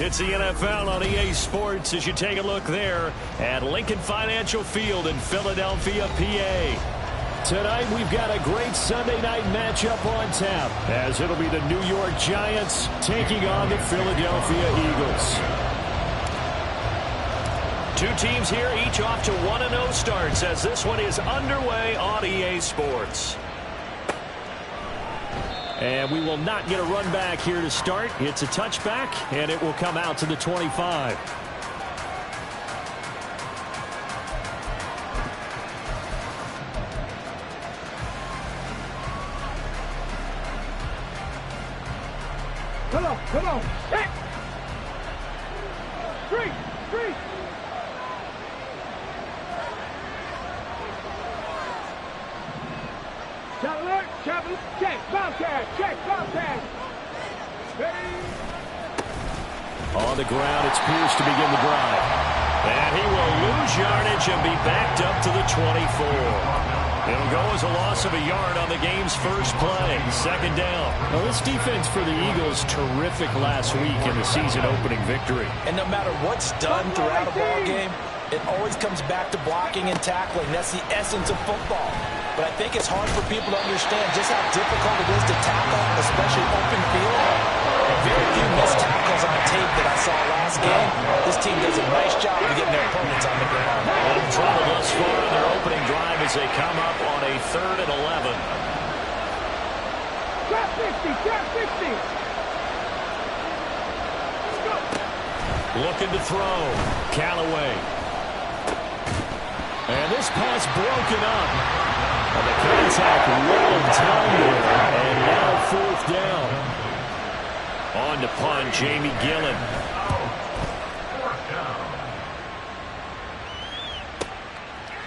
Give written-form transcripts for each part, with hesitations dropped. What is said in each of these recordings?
It's the NFL on EA Sports as you take a look there at Lincoln Financial Field in Philadelphia, PA. Tonight we've got a great Sunday night matchup on tap as it'll be the New York Giants taking on the Philadelphia Eagles. Two teams here, each off to 1-0 starts as this one is underway on EA Sports. And we will not get a run back here to start. It's a touchback, and it will come out to the 25. Come on. Hit! Three! Traveler, check, Bobcat. Ready? On the ground, it's Pierce to begin the drive. And he will lose yardage and be backed up to the 24. It'll go as a loss of a yard on the game's first play. Second down. Now, this defense for the Eagles, terrific last week in the season-opening victory. And no matter what's done throughout a ball game, it always comes back to blocking and tackling. That's the essence of football. But I think it's hard for people to understand just how difficult it is to tackle, especially open field. Very few missed tackles on tape that I saw last game. This team does a nice job of getting their opponents on the ground. And trouble thus far in their opening drive as they come up on a 3rd and 11. Trap 60. Looking to throw. Callaway. And this pass broken up. And the contact well timed there. And now 4th down. On to punt, Jamie Gillen.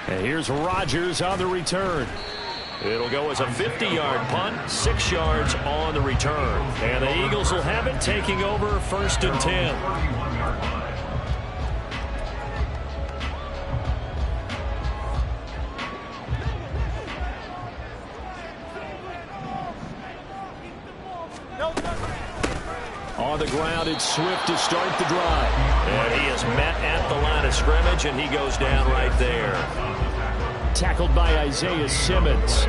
And here's Rodgers on the return. It'll go as a 50-yard punt, 6 yards on the return. And the Eagles will have it taking over 1st and 10. On the ground, it's Swift to start the drive. And he is met at the line of scrimmage, and he goes down right there. Tackled by Isaiah Simmons.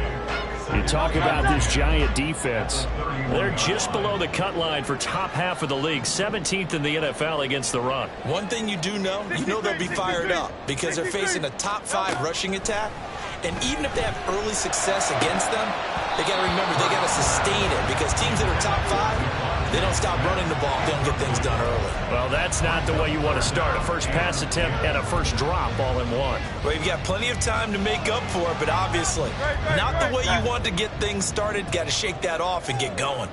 You talk about this Giant defense. They're just below the cut line for top half of the league, 17th in the NFL against the run. One thing you do know, they'll be fired up because they're facing a top 5 rushing attack. And even if they have early success against them, they got to remember they got to sustain it because teams that are top 5, they don't stop running the ball. They don't get things done early. Well, that's not the way you want to start. A first pass attempt and a first drop all in one. Well, you've got plenty of time to make up for it, but obviously not the way you want to get things started. Got to shake that off and get going.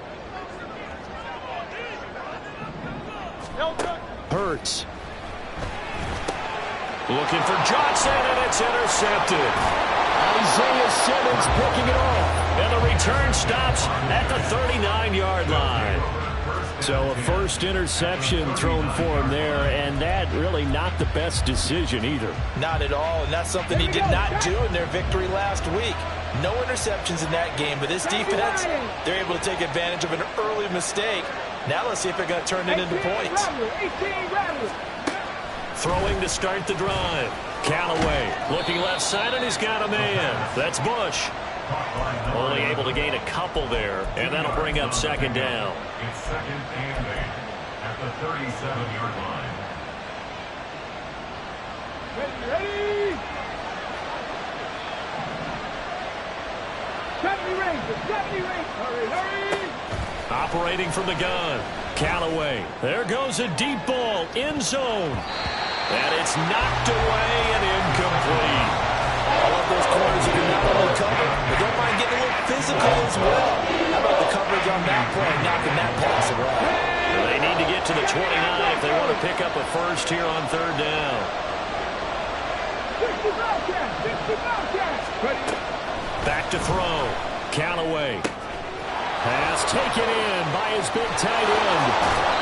Hurts. Looking for Johnson, and it's intercepted. Isaiah Simmons picking it off. And the return stops at the 39-yard line. So a first interception thrown for him there, and that really not the best decision either. Not at all, and that's something he did not do in their victory last week. No interceptions in that game, but this defense, they're able to take advantage of an early mistake. Now let's see if they're going to turn it into points. Throwing to start the drive. Callaway looking left side, and he's got a man. That's Bush. Only able to gain a couple there, and that'll bring up second down. It's 2nd and 8 at the 37-yard line. Ready! 70 range. Hurry! Operating from the gun. Callaway. There goes a deep ball. End zone. And it's knocked away and incomplete. I love those corners who can not only cover, but don't mind getting a little physical as well. How about the coverage on that play, knocking that pass away? They need to get to the 29 if they want to pick up a first here on 3rd down. 60 Bobcats. Back to throw. Callaway. Pass taken in by his big tight end.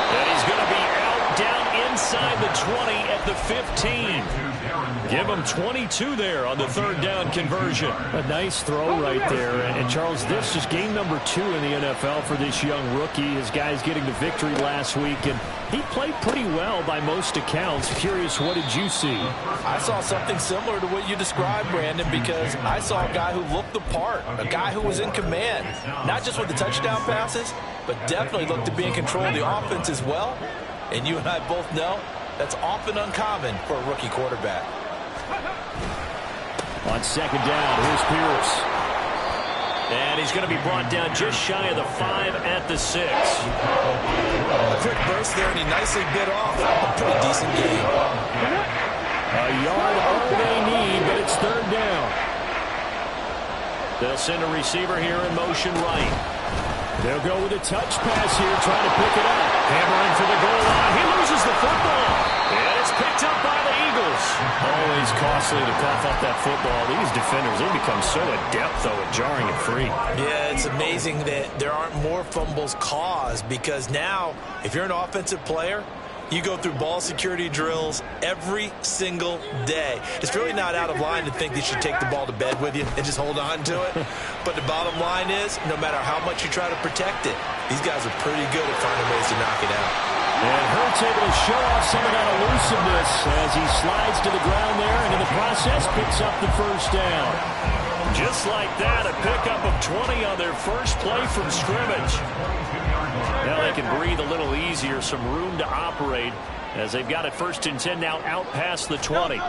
And he's going to be out down inside inside the 20 at the 15. Give him 22 there on the third down conversion. A nice throw right there. And Charles, this is game number 2 in the NFL for this young rookie. His guys getting the victory last week, and he played pretty well by most accounts. Curious, what did you see? I saw something similar to what you described, Brandon, because I saw a guy who looked the part, a guy who was in command, not just with the touchdown passes, but definitely looked to be in control of the offense as well. And you and I both know that's often uncommon for a rookie quarterback. On second down, here's Pierce. And he's going to be brought down just shy of the 5 at the 6. A quick burst there, and he nicely bit off a pretty decent game. A yard all they need, but it's third down. They'll send a receiver here in motion right. They'll go with a touch pass here, trying to pick it up. Hammering for the goal line. He loses the football. And it's picked up by the Eagles. Always costly to cough up that football. These defenders, they become so adept, though, at jarring it free. Yeah, it's amazing that there aren't more fumbles caused, because now, if you're an offensive player, you go through ball security drills every single day. It's really not out of line to think that you should take the ball to bed with you and just hold on to it. But the bottom line is, no matter how much you try to protect it, these guys are pretty good at finding ways to knock it out. And Hurts able to show off some of that elusiveness as he slides to the ground there, and in the process picks up the first down. Just like that, a pickup of 20 on their first play from scrimmage. Now they can breathe a little easier, some room to operate as they've got it 1st and 10 now out past the 20.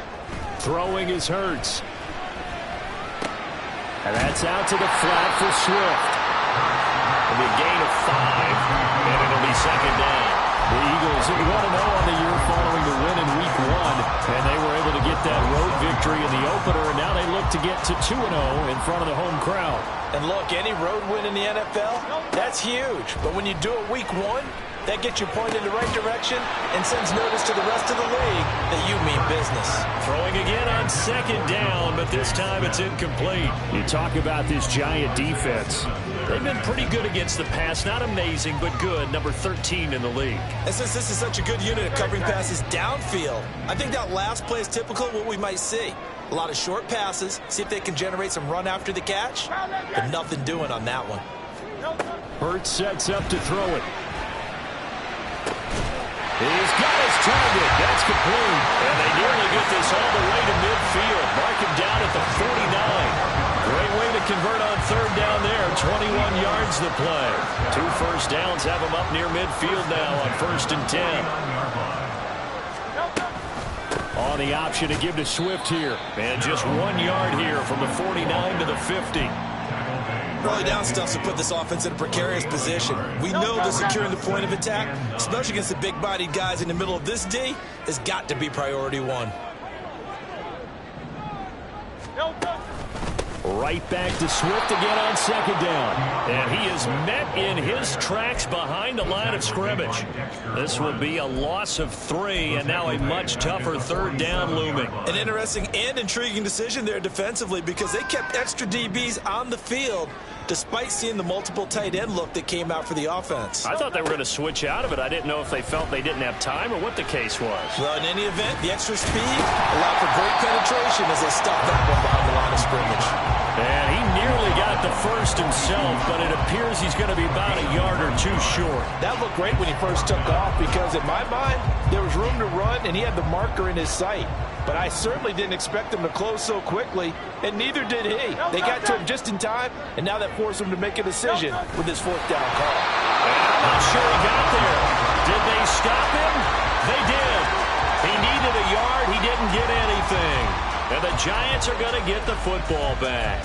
Throwing is Hurts. And that's out to the flat for Swift. It'll be a gain of 5, and it'll be second down. The Eagles 1-0 on the year following the win in Week 1, and they were able to get that road victory in the opener, and now they look to get to 2-0 in front of the home crowd. And look, any road win in the NFL, that's huge. But when you do it Week 1, that gets you pointed in the right direction and sends notice to the rest of the league that you mean business. Throwing again on second down, but this time it's incomplete. You talk about this Giant defense. They've been pretty good against the pass. Not amazing, but good. Number 13 in the league. And since this is such a good unit of covering passes downfield, I think that last play is typical of what we might see. A lot of short passes, see if they can generate some run after the catch, but nothing doing on that one. Hurts sets up to throw it. He's got his target. That's complete. And they nearly get this all the way to midfield. Mark him down at the 49. Great way to convert on third down there. 21 yards the play. 2 first downs have him up near midfield now on 1st and 10. On the option to give to Swift here. And just 1 yard here from the 49 to the 50. Early down stuff to put this offense in a precarious position. We know that securing the point of attack, especially against the big-bodied guys in the middle of this D, has got to be priority 1. Right back to Swift again on second down. And he is met in his tracks behind the line of scrimmage. This will be a loss of 3, and now a much tougher third down looming. An interesting and intriguing decision there defensively, because they kept extra DBs on the field despite seeing the multiple tight end look that came out for the offense. I thought they were going to switch out of it. I didn't know if they felt they didn't have time or what the case was. Well, in any event, the extra speed allowed for great penetration as they stopped that one behind the line of scrimmage. And he nearly got the first himself, but it appears he's going to be about a yard or 2 short. That looked great when he first took off, because in my mind, there was room to run and he had the marker in his sight. But I certainly didn't expect him to close so quickly, and neither did he. They got to him just in time, and now that forced him to make a decision with his 4th down call. And I'm not sure he got there. Did they stop him? They did. He needed a yard. He didn't get anything. And the Giants are going to get the football back.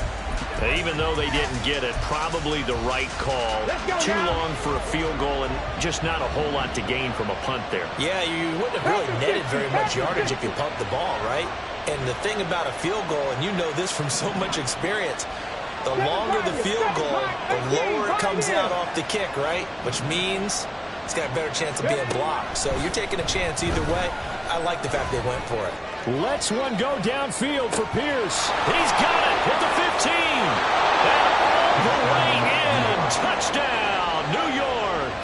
Even though they didn't get it, probably the right call. Too long for a field goal and just not a whole lot to gain from a punt there. Yeah, you wouldn't have really netted very much yardage if you pumped the ball, right? And the thing about a field goal, and you know this from so much experience, the longer the field goal, the lower it comes out off the kick, right? Which means it's got a better chance of being blocked. So you're taking a chance either way. I like the fact they went for it. Lets one go downfield for Pierce. He's got it at the 15. And all the way in. Touchdown, New York.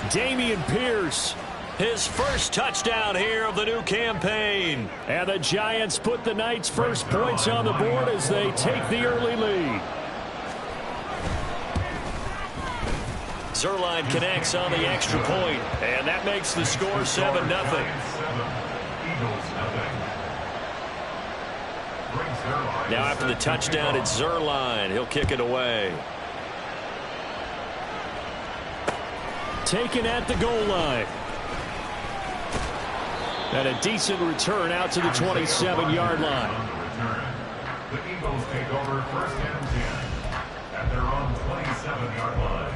Dameon Pierce His first touchdown here of the new campaign. And the Giants put the Knights' first points on the board as they take the early lead. Zerline connects on the extra point, and that makes the score 7-0. Now after the touchdown, it's Zerline. He'll kick it away. Taken at the goal line. And a decent return out to the 27-yard line. The Eagles take over first and 10 at their own 27-yard line.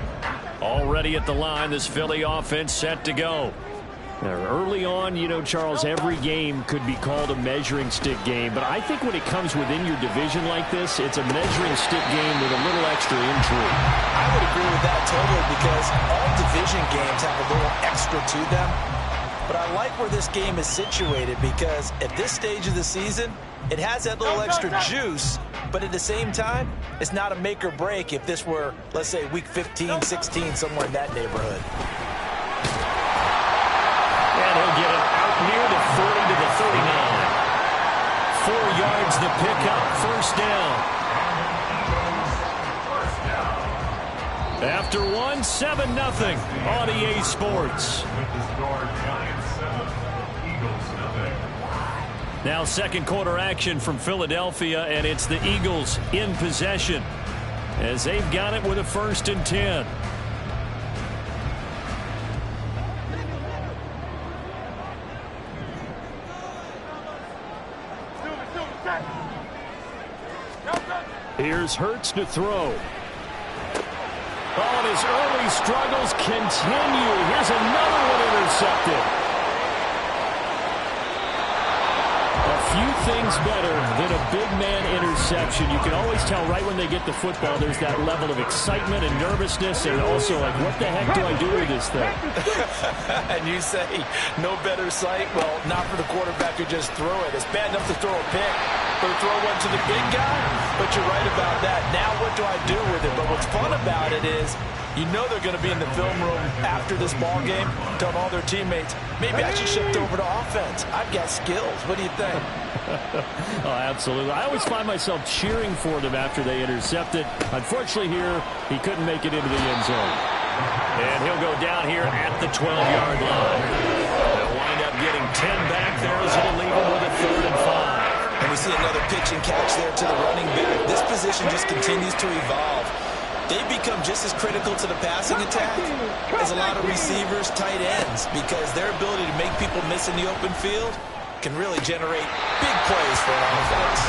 Already at the line, this Philly offense set to go. Now, early on, you know, Charles, every game could be called a measuring stick game. But I think when it comes within your division like this, it's a measuring stick game with a little extra intrigue. I would agree with that totally because all division games have a little extra to them. But I like where this game is situated because at this stage of the season, it has that little extra juice. But at the same time, it's not a make or break if this were, let's say, week 15, 16, somewhere in that neighborhood. And he'll get it out near the 40 to the 39. 4 yards the pickup, first down. After one, 7-0 on EA Sports. Now second quarter action from Philadelphia, and it's the Eagles in possession as they've got it with a 1st and 10. Here's Hurts to throw. Oh, and his early struggles continue. Here's another one intercepted. A few things better than a big man interception. You can always tell right when they get the football, there's that level of excitement and nervousness, and also like, what the heck do I do with this thing? And you say, no better sight? Well, not for the quarterback who just threw it. It's bad enough to throw a pick, but to throw one to the big guy? But you're right about that. Now what do I do with it? But what's fun about it is, you know they're going to be in the film room after this ball game, telling all their teammates, maybe I should shift over to offense. I've got skills. What do you think? Oh, absolutely. I always find myself cheering for them after they intercept it. Unfortunately here, he couldn't make it into the end zone. And he'll go down here at the 12-yard line. They'll wind up getting 10 back there as it'll leave him with a 3rd and 5. And we see another pitch and catch there to the running back. This position just continues to evolve. They become just as critical to the passing attack as a lot of receivers, tight ends, because their ability to make people miss in the open field can really generate big plays for an offense.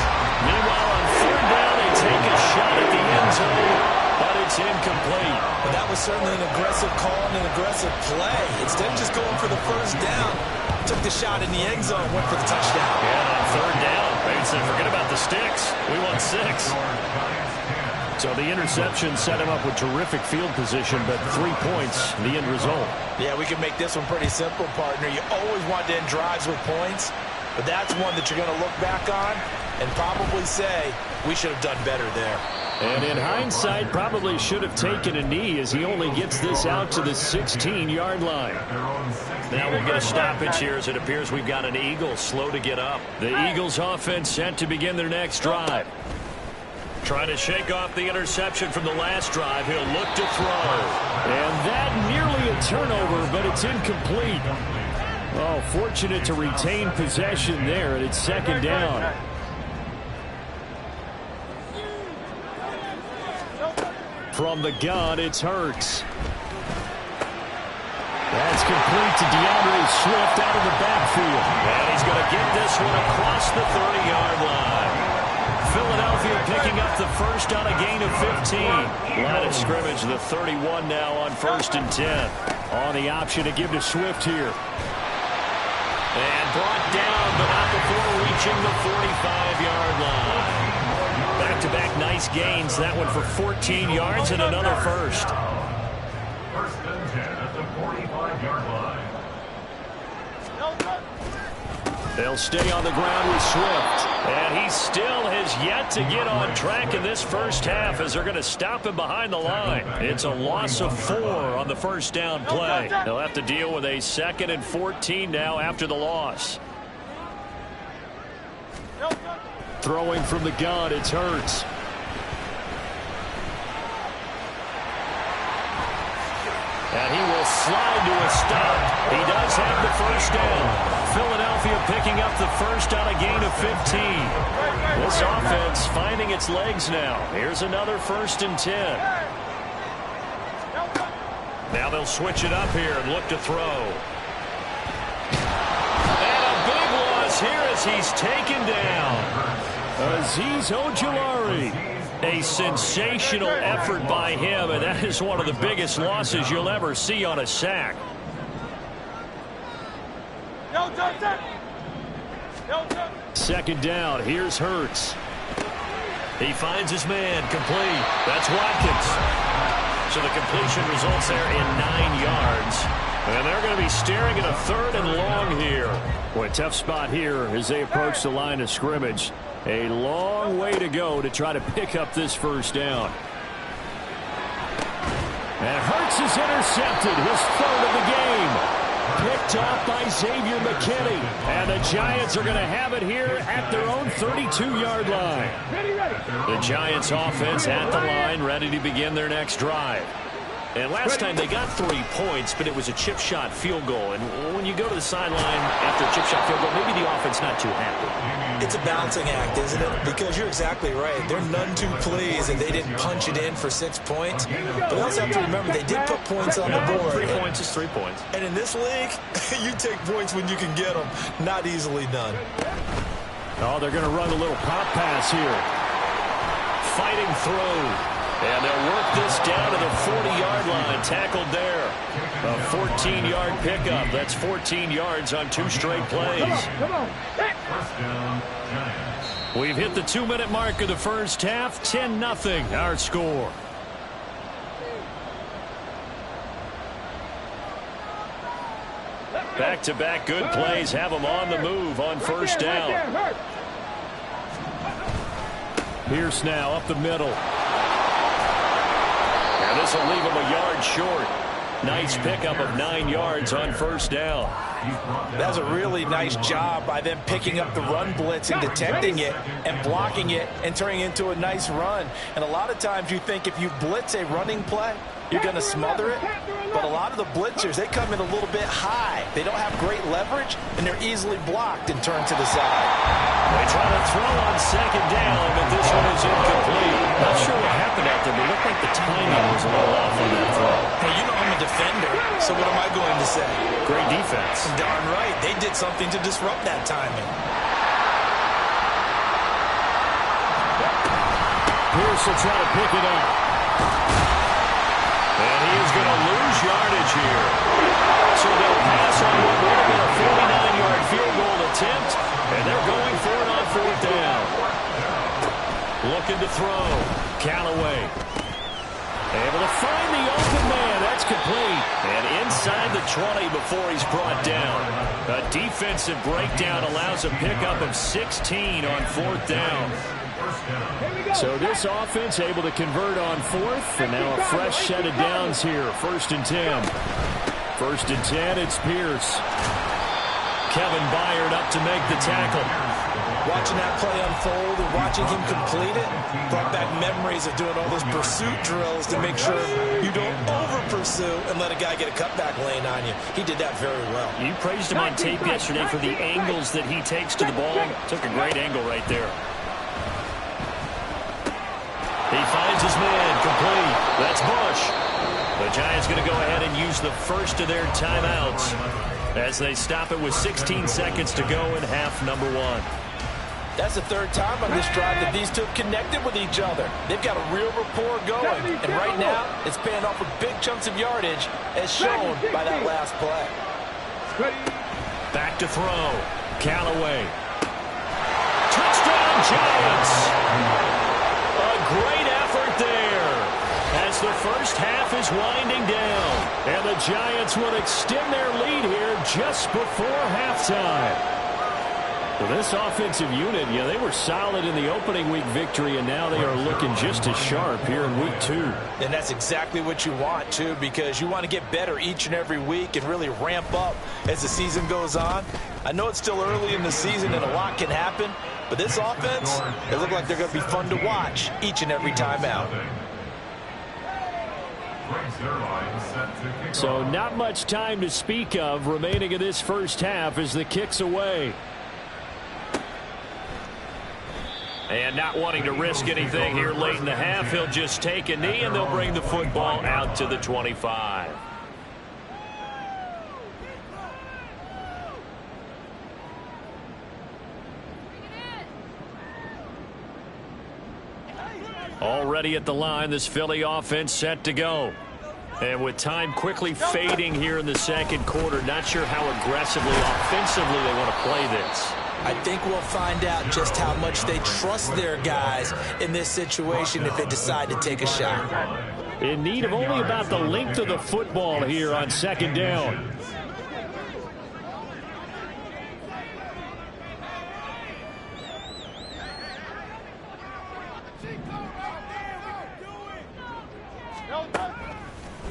Meanwhile, on 3rd down, they take a shot at the end zone, but it's incomplete. But that was certainly an aggressive call and an aggressive play. Instead of just going for the 1st down, took the shot in the end zone, went for the touchdown. Yeah, on 3rd down, they said, forget about the sticks. We want 6. So the interception set him up with terrific field position, but 3 points, the end result. Yeah, we can make this one pretty simple, partner. You always want to end drives with points, but that's one that you're going to look back on and probably say, we should have done better there. And in hindsight, probably should have taken a knee as he only gets this out to the 16-yard line. Now we'll get a stoppage here as it appears we've got an Eagle slow to get up. The Eagles offense set to begin their next drive. Trying to shake off the interception from the last drive. He'll look to throw. And that nearly a turnover, but it's incomplete. Oh, fortunate to retain possession there, and it's 2nd down. From the gun, it's Hurts. That's complete to DeAndre Swift out of the backfield. And he's going to get this one across the 30-yard line. Philadelphia picking up the first on a gain of 15. Line of scrimmage, the 31 now on 1st and 10. On the option to give to Swift here. And brought down, but not before reaching the 45-yard line. Back-to-back nice gains. That one for 14 yards and another first. 1st and 10 at the 45-yard line. They'll stay on the ground with Swift. And he still has yet to get on track in this first half as they're going to stop him behind the line. It's a loss of 4 on the first down play. They'll have to deal with a 2nd and 14 now after the loss. Throwing from the gun, it's Hurts. And he will slide to a stop. He does have the first down. Philadelphia picking up the first on a gain of 15. This offense finding its legs now. Here's another 1st and 10. Now they'll switch it up here and look to throw. And a big loss here as he's taken down. Azeez Ojulari. A sensational effort by him, and that is one of the biggest losses you'll ever see on a sack. Second down, here's Hurts. He finds his man, complete. That's Watkins. So the completion results there in 9 yards. And they're going to be staring at a 3rd and long here. Boy, a tough spot here as they approach the line of scrimmage. A long way to go to try to pick up this first down. And Hurts is intercepted, his 3rd of the game. Picked off by Xavier McKinney. And the Giants are going to have it here at their own 32-yard line. The Giants offense at the line, ready to begin their next drive. And last time they got 3 points, but it was a chip shot field goal. And when you go to the sideline after a chip shot field goal, maybe the offense not too happy. It's a balancing act, isn't it? Because you're exactly right. They're none too pleased, and they didn't punch it in for 6 points. But we also have to remember they did put points on the board. 3 points is 3 points. And in this league, you take points when you can get them. Not easily done. Oh, they're going to run a little pop pass here. Fighting through. And they'll work this down to the 40-yard line. Tackled there. A 14-yard pickup. That's 14 yards on 2 straight plays. Come on. We've hit the 2-minute mark of the first half. 10-0 our score. Back-to-back good plays have them on the move on first down. Pierce now up the middle. And this will leave him a yard short. Nice pickup of 9 yards on first down. That's a really nice job by them picking up the run blitz and detecting it and blocking it and turning it into a nice run. And a lot of times you think if you blitz a running play, you're going to smother it. But a lot of the blitzers, they come in a little bit high. They don't have great leverage, and they're easily blocked and turned to the side. They try to throw on second down, but this one is incomplete. Not sure what happened out there, but it looked like the timing was a little off on that throw. Hey, you know I'm a defender, so what am I going to say? Great defense. Darn right. They did something to disrupt that timing. Pierce will try to pick it up. And he is going to lose yardage here. So they'll pass on what would have been a 49-yard field goal attempt, and they're going for it on 4th down. Looking to throw. Callaway. Able to find the open man. That's complete. And inside the 20 before he's brought down. A defensive breakdown allows a pickup of 16 on 4th down. So this offense able to convert on 4th, and now a fresh set of downs here. 1st and 10. 1st and 10, it's Pierce. Kevin Byard up to make the tackle. Watching that play unfold and watching him complete it brought back memories of doing all those pursuit drills to make sure you don't over-pursue and let a guy get a cutback lane on you. He did that very well. You praised him on tape yesterday for the angles that he takes to the ball. Took a great angle right there. He finds his man, complete. That's Bush. The Giants going to go ahead and use the first of their timeouts as they stop it with 16 seconds to go in half number 1. That's the 3rd time on this drive that these two have connected with each other. They've got a real rapport going, and right now it's paying off with big chunks of yardage as shown by that last play. Back to throw. Callaway. Touchdown Giants! A great effort there as the first half is winding down. And the Giants will extend their lead here just before halftime. Well, this offensive unit, yeah, they were solid in the opening week victory, and now they are looking just as sharp here in week 2. And that's exactly what you want, too, because you want to get better each and every week and really ramp up as the season goes on. I know it's still early in the season and a lot can happen, but this offense, they look like they're going to be fun to watch each and every time out. So not much time to speak of remaining in this first half as the kick's away. And not wanting to risk anything here late in the half, he'll just take a knee and they'll bring the football out to the 25. Already at the line, this Philly offense set to go. And with time quickly fading here in the second quarter, not sure how aggressively, offensively they want to play this. I think we'll find out just how much they trust their guys in this situation if they decide to take a shot. In need of only about the length of the football here on second down.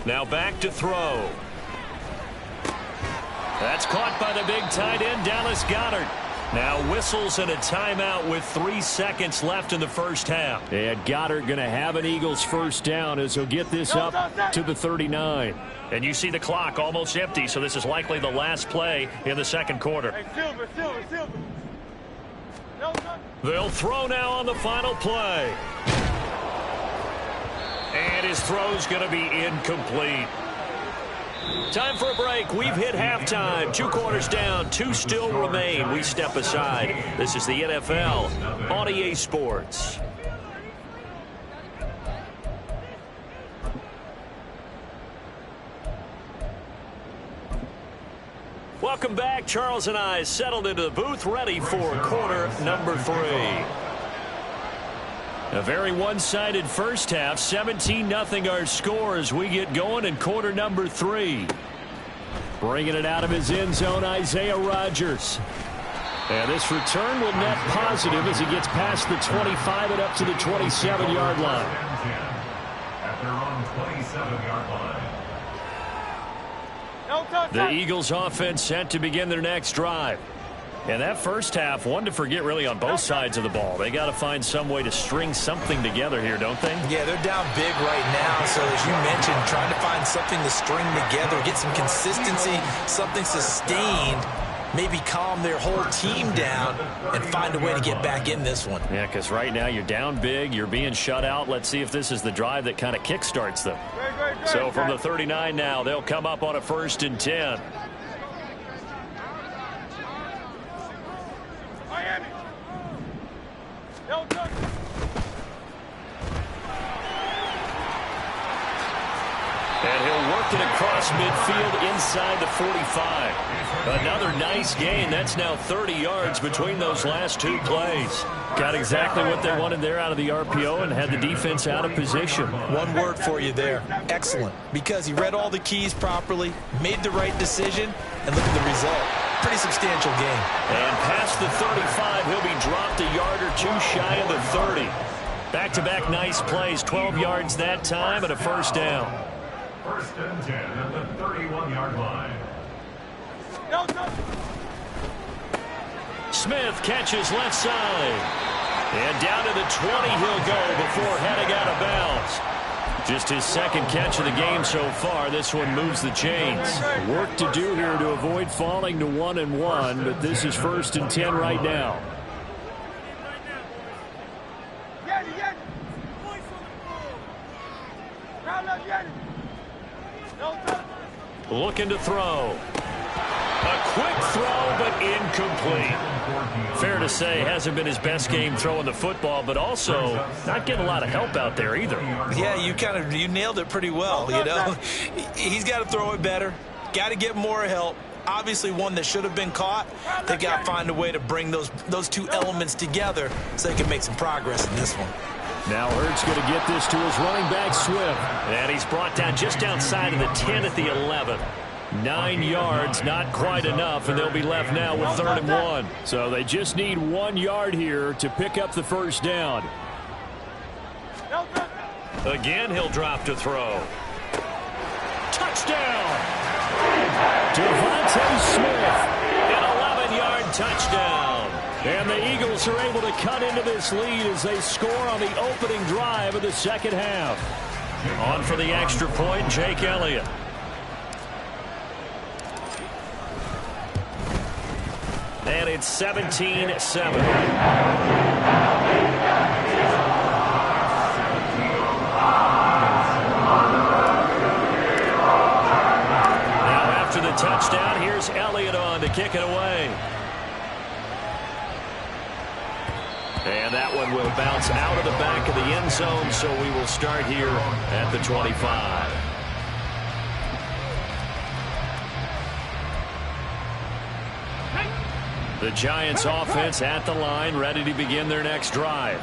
Now back to throw. That's caught by the big tight end, Dallas Goedert. Now whistles and a timeout with 3 seconds left in the first half. And Goedert going to have an Eagles first down as he'll get this up to the 39. And you see the clock almost empty, so this is likely the last play in the second quarter. They'll throw now on the final play. And his throw's going to be incomplete. Time for a break. We've hit halftime. 2 quarters down. 2 still remain. We step aside. This is the NFL on EA Sports. Welcome back. Charles and I settled into the booth, ready for quarter number 3. A very one-sided first half. 17-0 our score as we get going in quarter number 3. Bringing it out of his end zone, Isaiah Rodgers. And this return will net positive as he gets past the 25 and up to the 27-yard line. At their own 27-yard line. The Eagles offense set to begin their next drive. And that first half, one to forget really on both sides of the ball. They got to find some way to string something together here, don't they? Yeah, they're down big right now. So as you mentioned, trying to find something to string together, get some consistency, something sustained, maybe calm their whole team down and find a way to get back in this one. Yeah, because right now you're down big, you're being shut out. Let's see if this is the drive that kind of kickstarts them. So from the 39 now, they'll come up on a 1st and 10. And he'll work it across midfield inside the 45. Another nice gain. That's now 30 yards between those last 2 plays. Got exactly what they wanted there out of the RPO and had the defense out of position. One word for you there. Excellent. Because he read all the keys properly, made the right decision, and look at the result. Pretty substantial gain. And past the 35, he'll be dropped a yard or 2 shy of the 30. Back-to-back nice plays. 12 yards that time and a first down. 1st and 10 at the 31-yard line. Smith catches left side. And down to the 20 he'll go before heading out of bounds. Just his second catch of the game so far. This one moves the chains. Work to do here to avoid falling to 1-1, but this is 1st and 10 right now. Looking to throw. A quick throw, but incomplete. Fair to say, hasn't been his best game throwing the football, but also not getting a lot of help out there either. Yeah, you nailed it pretty well, you know. He's got to throw it better. Got to get more help. Obviously one that should have been caught. They got to find a way to bring those 2 elements together so they can make some progress in this one. Now Hurts going to get this to his running back, Swift. And he's brought down just outside of the 10 at the 11. 9 yards, not quite enough, and they'll be left now with 3rd and 1. So they just need 1 yard here to pick up the first down. Again, he'll drop to throw. Touchdown! Devontae Smith, an 11-yard touchdown. And the Eagles are able to cut into this lead as they score on the opening drive of the second half. On for the extra point, Jake Elliott. And it's 17-7. After the touchdown, here's Elliott on to kick it away. And that one will bounce out of the back of the end zone, so we will start here at the 25. The Giants offense at the line, ready to begin their next drive.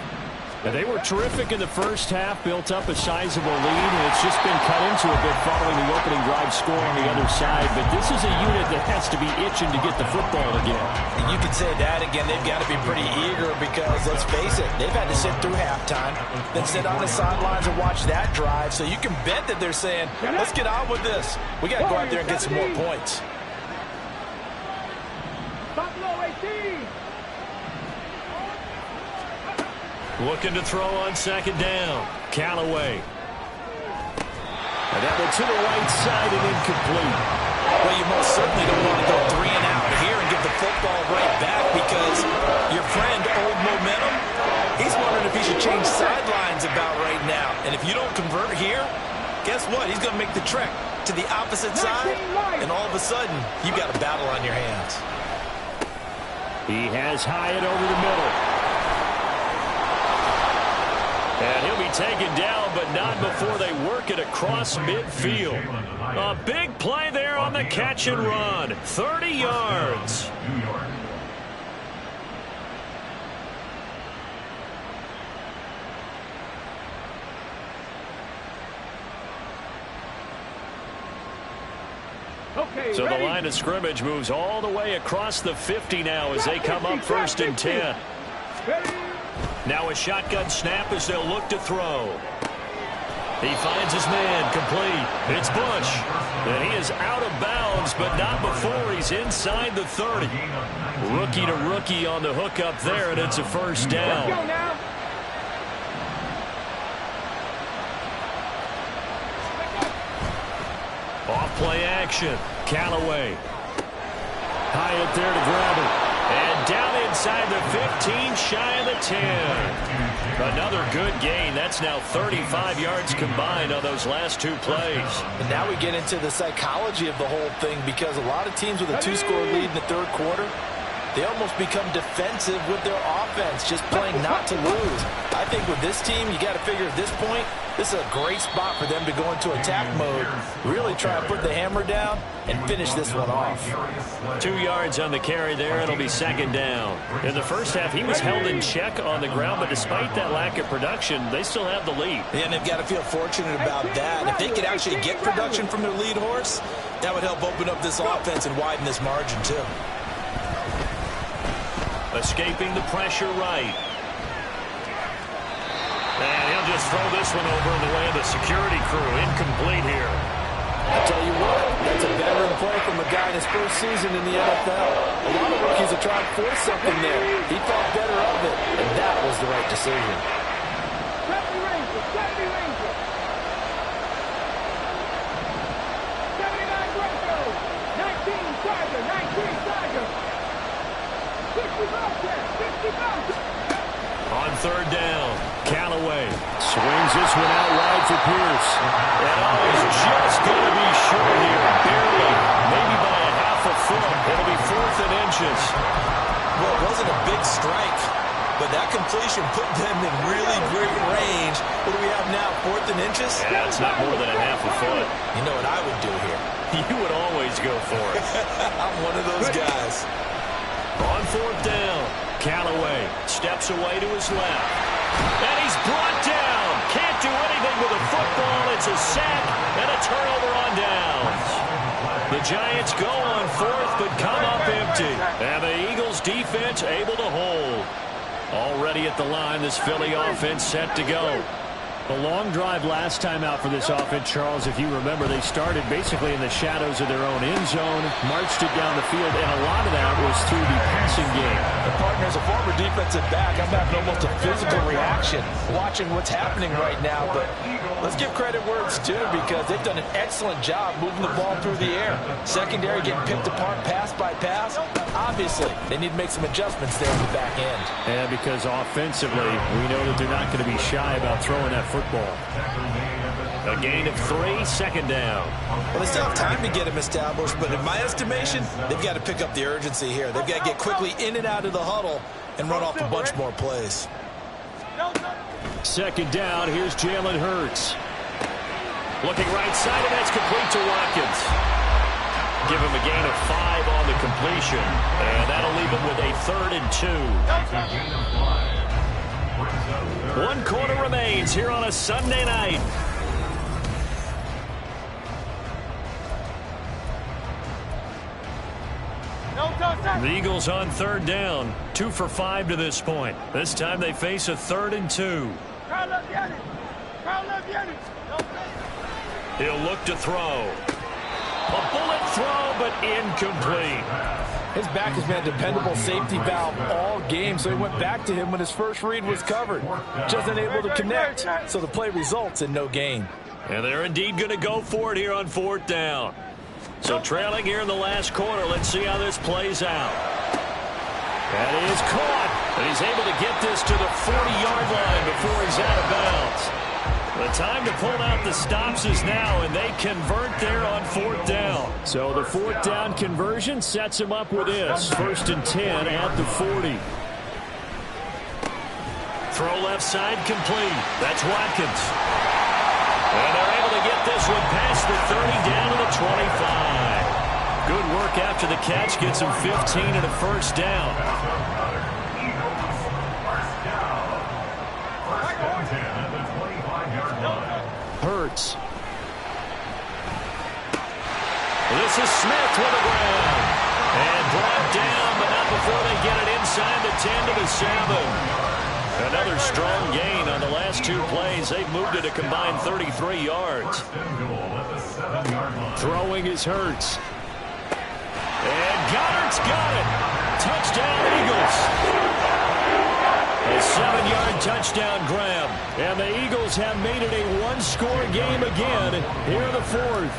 And they were terrific in the first half, built up a sizable lead, and it's just been cut into a bit following the opening drive score on the other side. But this is a unit that has to be itching to get the football again. You could say that again. They've got to be pretty eager because, let's face it, they've had to sit through halftime, then sit on the sidelines and watch that drive. So you can bet that they're saying, let's get on with this. We got to go out there and get some more points. Looking to throw on second down. Callaway. And that one to the right side and incomplete. Well, you most certainly don't want to go 3 and out here and give the football right back because your friend, old momentum, he's wondering if he should change sidelines about right now. And if you don't convert here, guess what? He's going to make the trek to the opposite side, and all of a sudden, you've got a battle on your hands. He has Hyatt over the middle. And he'll be taken down, but not before they work it across midfield. A big play there on the catch and run. 30 yards. So the line of scrimmage moves all the way across the 50 now as they come up 1st and 10. Now a shotgun snap as they'll look to throw. He finds his man, complete. It's Bush. And he is out of bounds, but not before he's inside the 30. Rookie to rookie on the hookup there, and it's a first down. Off play action. Callaway. Hyatt there to grab it. And down inside the 15, shy of the 10. Another good gain. That's now 35 yards combined on those last 2 plays. And now we get into the psychology of the whole thing because a lot of teams with a 2-score lead in the 3rd quarter, they almost become defensive with their offense, just playing not to lose. I think with this team, you got to figure at this point, this is a great spot for them to go into attack mode, really try to put the hammer down and finish this one off. 2 yards on the carry there. It'll be second down. In the first half, he was held in check on the ground, but despite that lack of production, they still have the lead. And they've got to feel fortunate about that. If they could actually get production from their lead horse, that would help open up this offense and widen this margin too. Escaping the pressure right. And he'll just throw this one over in the way of the security crew. Incomplete here. I tell you what, that's a veteran play from a guy in his first season in the NFL. A lot of rookies are trying to force something there. He thought better of it, and that was the right decision. 70 Rangers, 70 Rangers. 79 Broncos, 19 Tiger, 19 Tiger. 60 Bobcats, 60 Bobcats. On third down, Callaway swings this one out wide for Pierce. And he's just going to be short here, barely, maybe by a half a foot. It'll be 4th and inches. Well, it wasn't a big strike, but that completion put them in really great range. What do we have now, 4th and inches? Yeah, it's not more than a half a foot. You know what I would do here? You would always go for it. I'm one of those guys. On 4th down, Callaway steps away to his left. And he's brought down. Can't do anything with a football. It's a sack and a turnover on downs. The Giants go on fourth, but come up empty. And the Eagles defense able to hold. Already at the line, this Philly offense set to go. A long drive last time out for this offense, Charles. If you remember, they started basically in the shadows of their own end zone, marched it down the field, and a lot of that was through the passing game. The partner, as a former defensive back, I'm having almost a physical reaction watching what's happening right now. But let's give credit where it's due, because they've done an excellent job moving the ball through the air. Secondary getting picked apart pass by pass. Obviously, they need to make some adjustments there in the back end. And because offensively, we know that they're not going to be shy about throwing that football. A gain of 3, second down. Well, they still have time to get him established, but in my estimation, they've got to pick up the urgency here. They've got to get quickly in and out of the huddle and run off a bunch more plays. Second down, here's Jalen Hurts. Looking right side, and that's complete to Watkins. Give him a gain of 5 on the completion, and that'll leave him with a 3rd and 2. 1 quarter remains here on a Sunday night. The Eagles on 3rd down, 2 for 5 to this point. This time they face a 3rd and 2. He'll look to throw. A bullet throw, but incomplete. His back has been a dependable safety valve all game, so he went back to him when his first read was covered. Just unable to connect, so the play results in no gain. And they're indeed going to go for it here on 4th down. So trailing here in the last quarter, let's see how this plays out. That is caught, and he's able to get this to the 40-yard line before he's out of bounds. The time to pull out the stops is now, and they convert there on 4th down. So the 4th down conversion sets him up with this. 1st and 10 at the 40. Throw left side complete. That's Watkins. And they're able to get this one past the 30 down to the 25. Good work after the catch. Gets him 15 and a 1st down. Hurts. This is Smith with the ground. And brought down, but not before they get it inside the 10 to the 7. Another strong gain on the last 2 plays. They've moved it a combined 33 yards. Throwing is Hurts. And Goddard's got it. Touchdown, Eagles. A 7-yard touchdown grab. And the Eagles have made it a 1-score game again here in the 4th.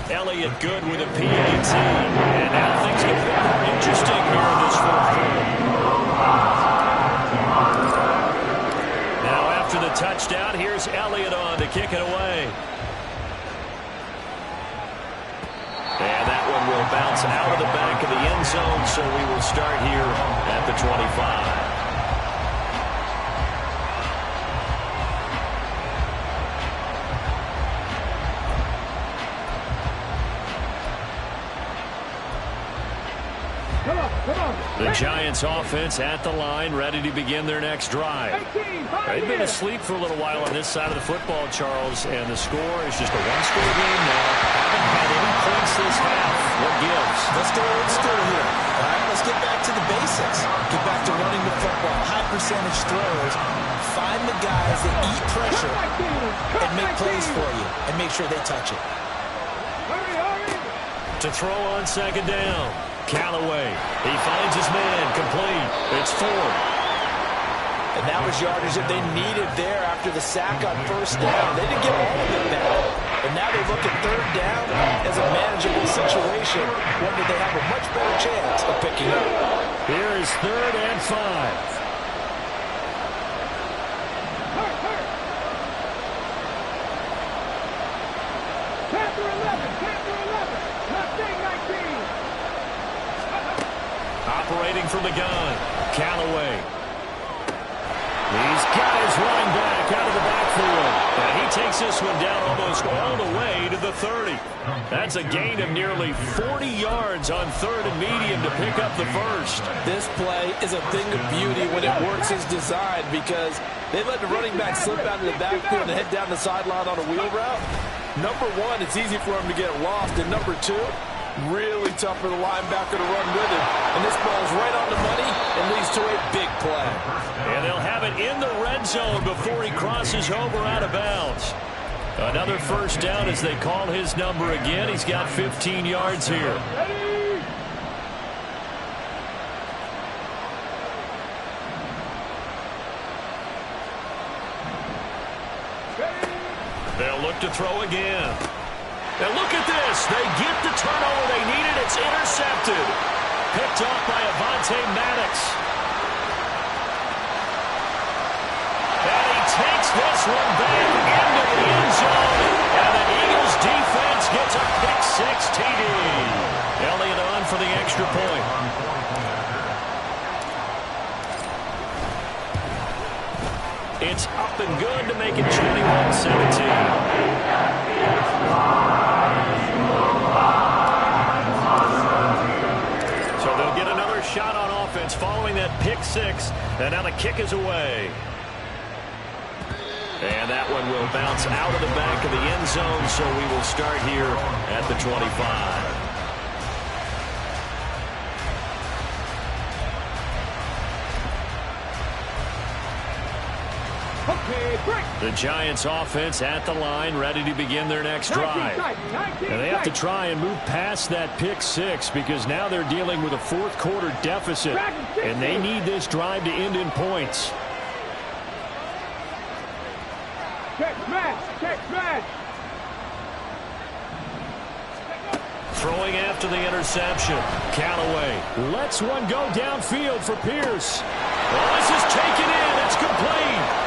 Elliott good with a PAT. And now things get a bit more interesting here in this 4th quarter. Now after the touchdown, here's Elliott on to kick it away. And that one will bounce out of the back of the end zone, so we will start here at the 25. The Giants offense at the line, ready to begin their next drive. They've been asleep for a little while on this side of the football, Charles, and the score is just a 1-score game now. Haven't had any points this half. What gives? Let's go old school here. All right, let's get back to the basics. Get back to running the football, high percentage throws. Find the guys that eat pressure and make plays for you, and make sure they touch it. To throw on 2nd down. Callaway. He finds his man. Complete. It's 4. And that was yardage that they needed there after the sack on 1st down. They didn't get all of it back. And now they look at 3rd down as a manageable situation, one that they have a much better chance of picking up. Here is 3rd and 5. Operating from the gun, Callaway. He's got his running back out of the backfield. And he takes this one down almost all the way to the 30. That's a gain of nearly 40 yards on 3rd and medium to pick up the 1st. This play is a thing of beauty when it works as designed, because They let the running back slip out of the backfield and head down the sideline on a wheel route. Number one, it's easy for him to get lost. And number two, really tough for the linebacker to run with him. And this ball's right on the money and leads to a big play. And they'll have it in the red zone before he crosses over out of bounds. Another first down as they call his number again. He's got 15 yards here. They'll look to throw again. And look at this. They get the turnover they needed. It's intercepted. Picked off by Avonte Maddox. And he takes this one back into the end zone. And the Eagles defense gets a pick-six TD. Elliott on for the extra point. It's up and good to make it 21-17. So they'll get another shot on offense following that pick-six. And now the kick is away. And that one will bounce out of the back of the end zone, so we will start here at the 25. The Giants offense at the line, ready to begin their next drive. And they have to try and move past that pick-six because now they're dealing with a fourth-quarter deficit, and they need this drive to end in points. Check smash. Throwing after the interception. Callaway lets one go downfield for Pierce. Oh, this is taken in. It's complete.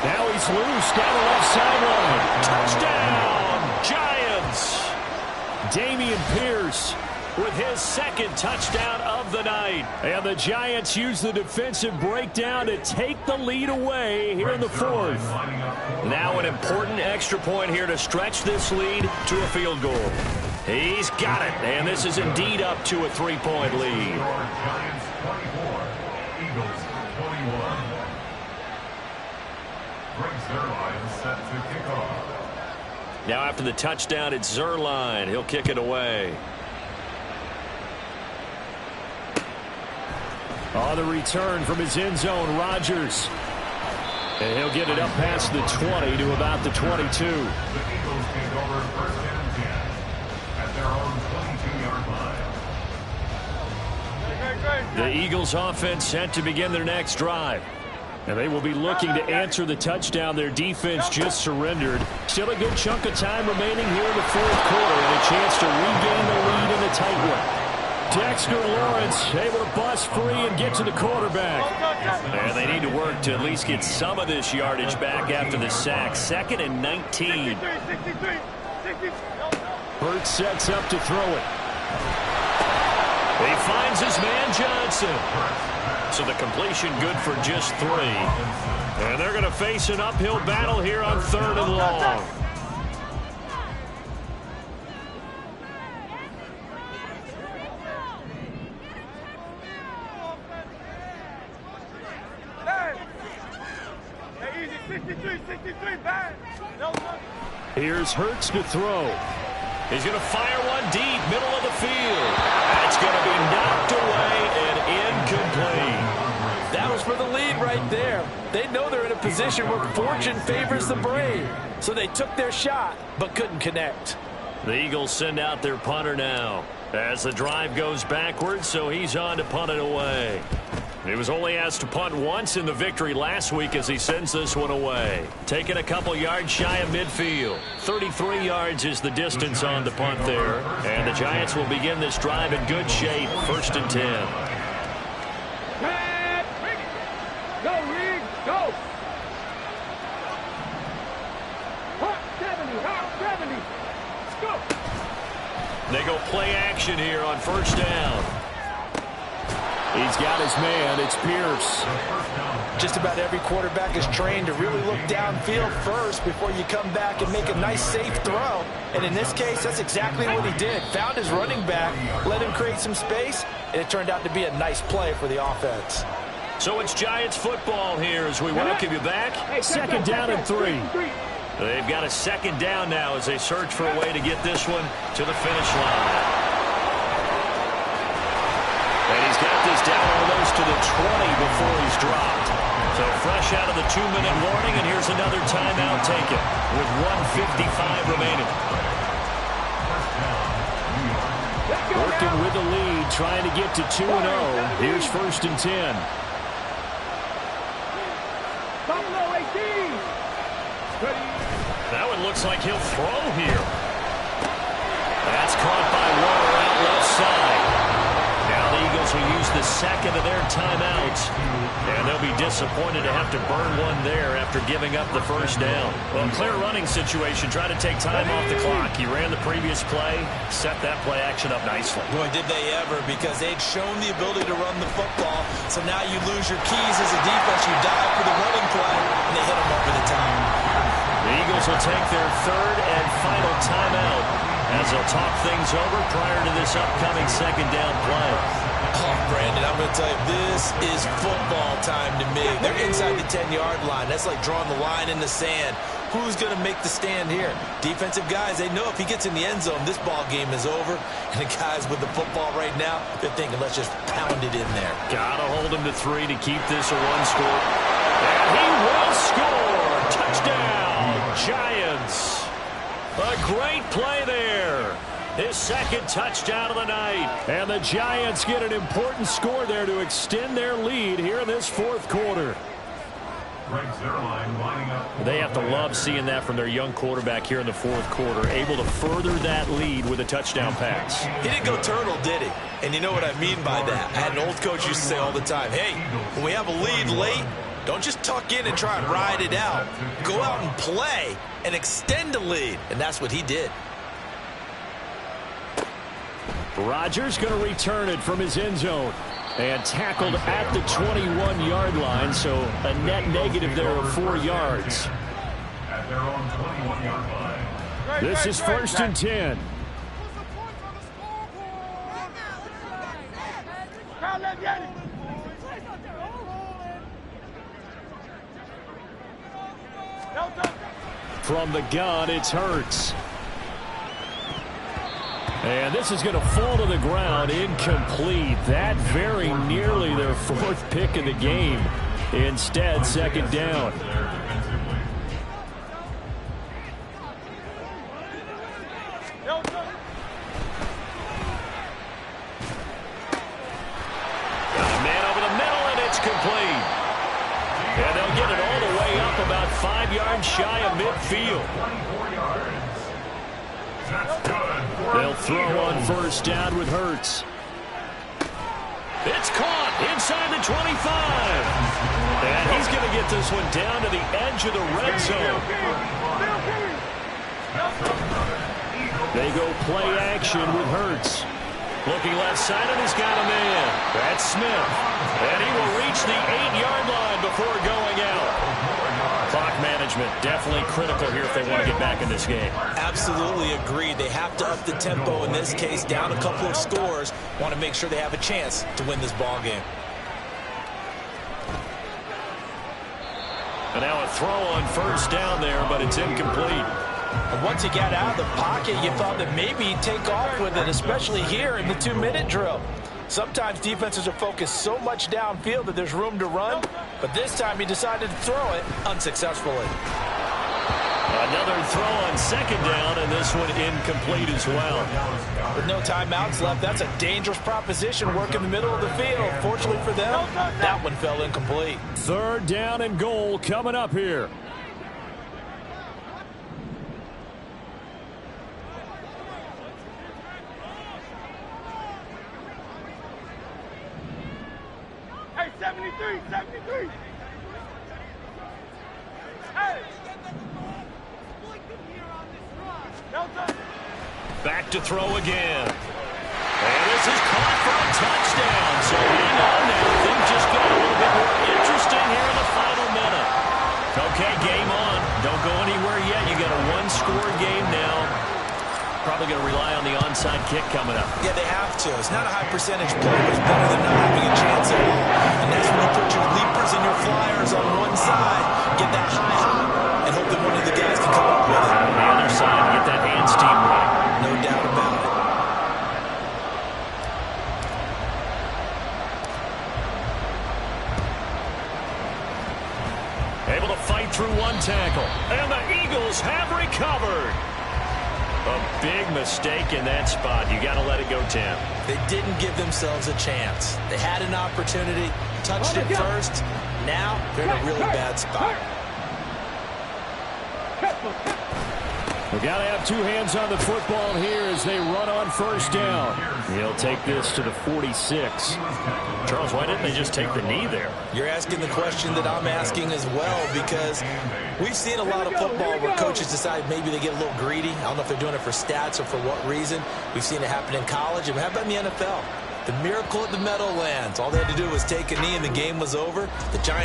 Now he's loose down the left sideline. Touchdown, Giants. Dameon Pierce with his second touchdown of the night. And the Giants use the defensive breakdown to take the lead away here in the fourth. Now an important extra point here to stretch this lead to a field goal. He's got it, and this is indeed up to a 3-point lead. Giants 24, Eagles 21. Greg Zuerlein set to kick off. Now after the touchdown, it's Zuerlein. He'll kick it away. On the return from his end zone, Rodgers. And he'll get it up past the 20 to about the 22. The Eagles take over first and 10 at their own 22-yard line. The Eagles offense set to begin their next drive. And they will be looking to answer the touchdown their defense just surrendered. Still a good chunk of time remaining here in the fourth quarter and a chance to regain the lead in the tight one. Dexter Lawrence able to bust free and get to the quarterback. And they need to work to at least get some of this yardage back after the sack. 2nd and 19. Burt sets up to throw it. He finds his man Johnson. So the completion good for just 3. And they're going to face an uphill battle here on 3rd and long. Here's Hurts to throw. He's going to fire one deep, middle of the field. That's going to be knocked away and incomplete. That was for the lead right there. They know they're in a position where fortune favors the brave. So they took their shot, but couldn't connect. The Eagles send out their punter now as the drive goes backwards, so he's on to punt it away. He was only asked to punt once in the victory last week as he sends this one away. Taking a couple yards shy of midfield. 33 yards is the distance on the punt there. And the Giants will begin this drive in good shape. 1st and 10. Go, Reed, go. Hot 70, hot 70. Let's go. They go play action here on 1st down. He's got his man. It's Pierce. Just about every quarterback is trained to really look downfield first before you come back and make a nice, safe throw. And in this case, that's exactly what he did. Found his running back, let him create some space, and it turned out to be a nice play for the offense. So it's Giants football here as we welcome you back. Second down and 3. They've got a second down now as they search for a way to get this one to the finish line. And he's got this down almost to the 20 before he's dropped. So fresh out of the 2-minute warning, and here's another timeout taken with 1:55 remaining. Working with the lead, trying to get to 2-0. Here's 1st and 10. That one looks like he'll throw here. That's caught by Waller out left side. Now the Eagles will use the second of their timeouts. And they'll be disappointed to have to burn one there after giving up the first down. Well, clear running situation. Try to take time off the clock. He ran the previous play, set that play action up nicely. Boy, did they ever, because they'd shown the ability to run the football. So now you lose your keys as a defense. You dive for the running play, and they hit them over the top. The Eagles will take their third and final timeout as they'll talk things over prior to this upcoming second down play. Oh, Brandon, I'm going to tell you, this is football time to me. They're inside the 10-yard line. That's like drawing the line in the sand. Who's going to make the stand here? Defensive guys, they know if he gets in the end zone, this ball game is over. And the guys with the football right now, they're thinking, let's just pound it in there. Got to hold him to 3 to keep this a one-score. And he will score. Touchdown, Giants. A great play there. His second touchdown of the night. And the Giants get an important score there to extend their lead here in this fourth quarter. They have to love seeing that from their young quarterback here in the fourth quarter, able to further that lead with a touchdown pass. He didn't go turtle, did he? And you know what I mean by that. I had an old coach used to say all the time, hey, when we have a lead late, don't just tuck in and try and ride it out. Go out and play and extend the lead. And that's what he did. Rodgers going to return it from his end zone. And tackled at the 21-yard line, so a net negative there of 4 yards. At their own 21-yard line. This is 1st and 10. From the gun, it's Hurts. And this is going to fall to the ground, incomplete. That very nearly their 4th pick of the game. Instead, second down. Got a man over the middle, and it's complete. And they'll get it all the way up about 5 yards shy of midfield. 24 yards. That's good. They'll throw on first down with Hurts. It's caught inside the 25. And he's going to get this one down to the edge of the red zone. They go play action with Hurts. Looking left side, and he's got a man. That's Smith. And he will reach the 8-yard line before going out. Clock management definitely critical here if they want to get back in this game. Absolutely agreed. They have to up the tempo in this case, down a couple of scores. Want to make sure they have a chance to win this ball game. And now a throw on first down there, but it's incomplete. And once he got out of the pocket, you thought that maybe he'd take off with it, especially here in the 2-minute drill. Sometimes defenses are focused so much downfield that there's room to run, but this time he decided to throw it unsuccessfully. Another throw on second down, and this one incomplete as well. With no timeouts left, that's a dangerous proposition, work in the middle of the field. Fortunately for them, that one fell incomplete. 3rd down and goal coming up here. Hey, 73, 73. Hey. Back to throw again. And this is caught for a touchdown. So hang on now. Things just got a little bit more interesting here in the final minute. Okay, game on. Don't go anywhere yet. You got a 1-score game now. probably going to rely on the onside kick coming up. Yeah, they have to. It's not a high percentage play, but it's better than not having a chance at all. And that's when you put your leapers and your flyers on one side, get that high hop, and hope that one of the guys can come up with it. On the other side, get that hands team running. No doubt about it. Able to fight through one tackle. And the Eagles have recovered. A big mistake in that spot. You got to let it go, Tim. They didn't give themselves a chance. They had an opportunity, touched it first. Now they're in a really bad spot. We got to have two hands on the football here as they run on first down. He'll take this to the 46. Charles, why didn't they just take the knee there? You're asking the question that I'm asking as well, because we've seen a lot of football where coaches decide maybe they get a little greedy. I don't know if they're doing it for stats or for what reason. We've seen it happen in college, and how about in the NFL? The miracle at the Meadowlands. All they had to do was take a knee and the game was over. The Giants